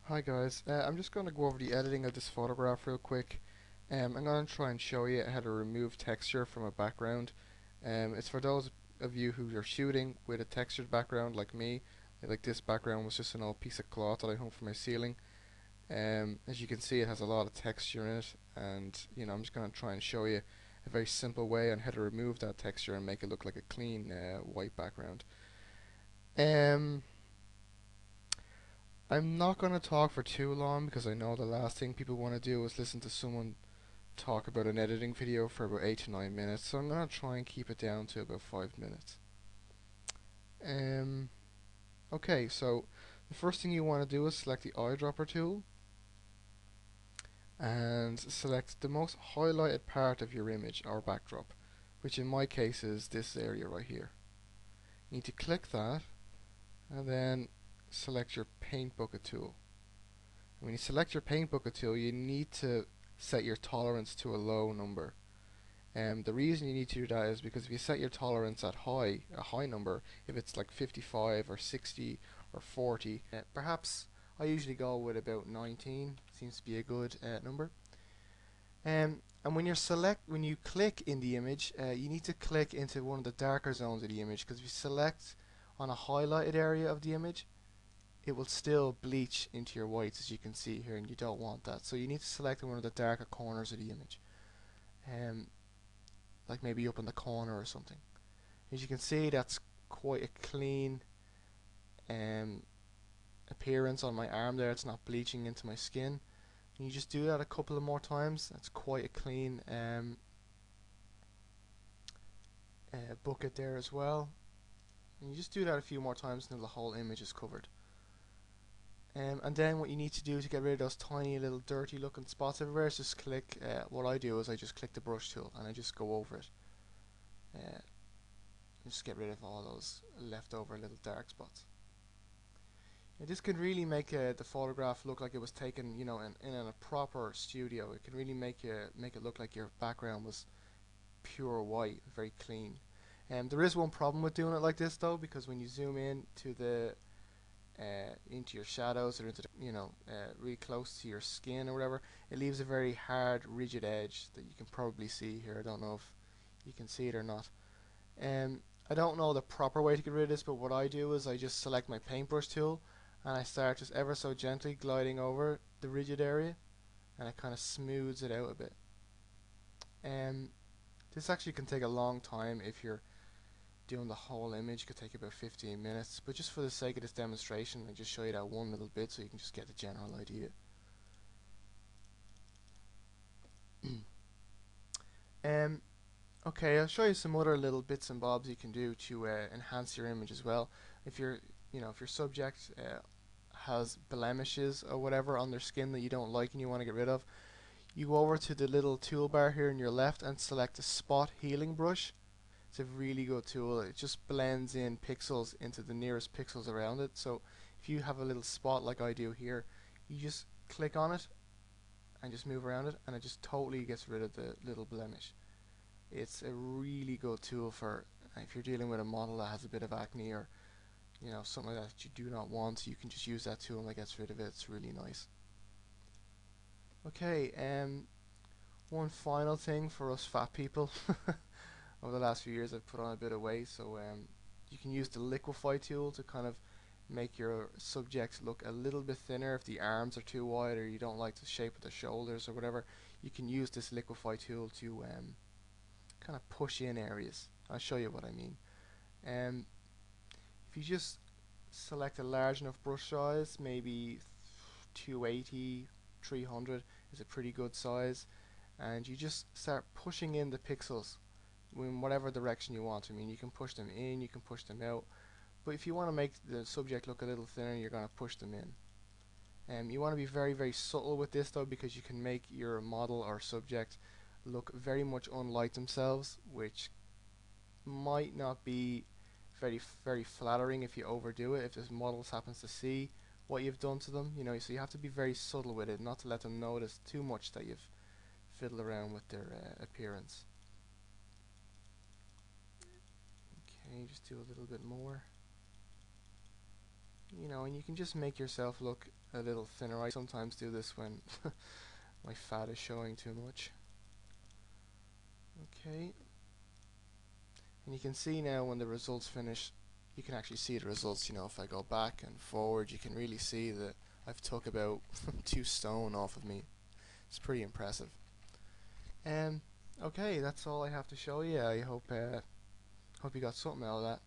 Hi guys, I'm just going to go over the editing of this photograph real quick. I'm going to try and show you how to remove texture from a background. It's for those of you who are shooting with a textured background like me. Like this background was just an old piece of cloth that I hung from my ceiling. As you can see, it has a lot of texture in it, and I'm just going to try and show you a very simple way on how to remove that texture and make it look like a clean white background. Um, I'm not going to talk for too long because I know the last thing people want to do is listen to someone talk about an editing video for about 8 to 9 minutes, so I'm going to try and keep it down to about 5 minutes. Um, okay, so the first thing you want to do is select the eyedropper tool and select the most highlighted part of your image or backdrop, which in my case is this area right here. You need to click that and then select your paint bucket tool. When you select your paint bucket tool, you need to set your tolerance to a low number. The reason you need to do that is because if you set your tolerance at a high number, if it's like 55 or 60 or 40, perhaps I usually go with about 19. Seems to be a good number. And when you click in the image, you need to click into one of the darker zones of the image, because if you select on a highlighted area of the image, it will still bleach into your whites, as you can see here, and you don't want that. So you need to select one of the darker corners of the image, like maybe up in the corner or something. As you can see, that's quite a clean um, appearance on my arm there. It's not bleaching into my skin. And you just do that a couple of more times. That's quite a clean bucket there as well. And you just do that a few more times until the whole image is covered. And then what you need to do to get rid of those tiny little dirty looking spots everywhere is just click, what I do is I just click the brush tool and I just go over it. Just get rid of all those leftover little dark spots. Now, this can really make the photograph look like it was taken, in a proper studio. It can really make it look like your background was pure white, very clean. There is one problem with doing it like this though, because when you zoom in to the into your shadows or into really close to your skin or whatever, it leaves a very hard, rigid edge that you can probably see here. I don't know if you can see it or not. I don't know the proper way to get rid of this, but what I do is I just select my paintbrush tool and I start just ever so gently gliding over the rigid area, and it kind of smooths it out a bit. This actually can take a long time. If you're doing the whole image, it could take about 15 minutes, but just for the sake of this demonstration, I just show you that one little bit so you can just get the general idea. Okay, I'll show you some other little bits and bobs you can do to enhance your image as well. If your subject has blemishes or whatever on their skin that you don't like and you want to get rid of, you go over to the little toolbar here on your left and select the spot healing brush. It's a really good tool. It just blends in pixels into the nearest pixels around it. So if you have a little spot like I do here, you just click on it and just move around it, and it just totally gets rid of the little blemish. It's a really good tool for if you're dealing with a model that has a bit of acne, or something like that you do not want. You can just use that tool and that gets rid of it. It's really nice. Okay, one final thing for us fat people. Over the last few years I've put on a bit of weight, so you can use the liquefy tool to kind of make your subjects look a little bit thinner. If the arms are too wide or you don't like the shape of the shoulders or whatever, you can use this liquefy tool to kind of push in areas. I'll show you what I mean. If you just select a large enough brush size, maybe 280, 300 is a pretty good size, and you just start pushing in the pixels in whatever direction you want. I mean, you can push them in, you can push them out, but if you want to make the subject look a little thinner, you're going to push them in. You want to be very, very subtle with this though, because you can make your model or subject look very much unlike themselves, which might not be very, very flattering if you overdo it, if this model happens to see what you've done to them. So you have to be very subtle with it, not to let them notice too much that you've fiddled around with their appearance. Okay, just do a little bit more. you know, and you can just make yourself look a little thinner. I sometimes do this when my fat is showing too much. Okay, and you can see now when the results finish, you can actually see the results. You know, if I go back and forward, you can really see that I've took about 2 stone off of me. It's pretty impressive. Okay, that's all I have to show you. I hope you got something out of that.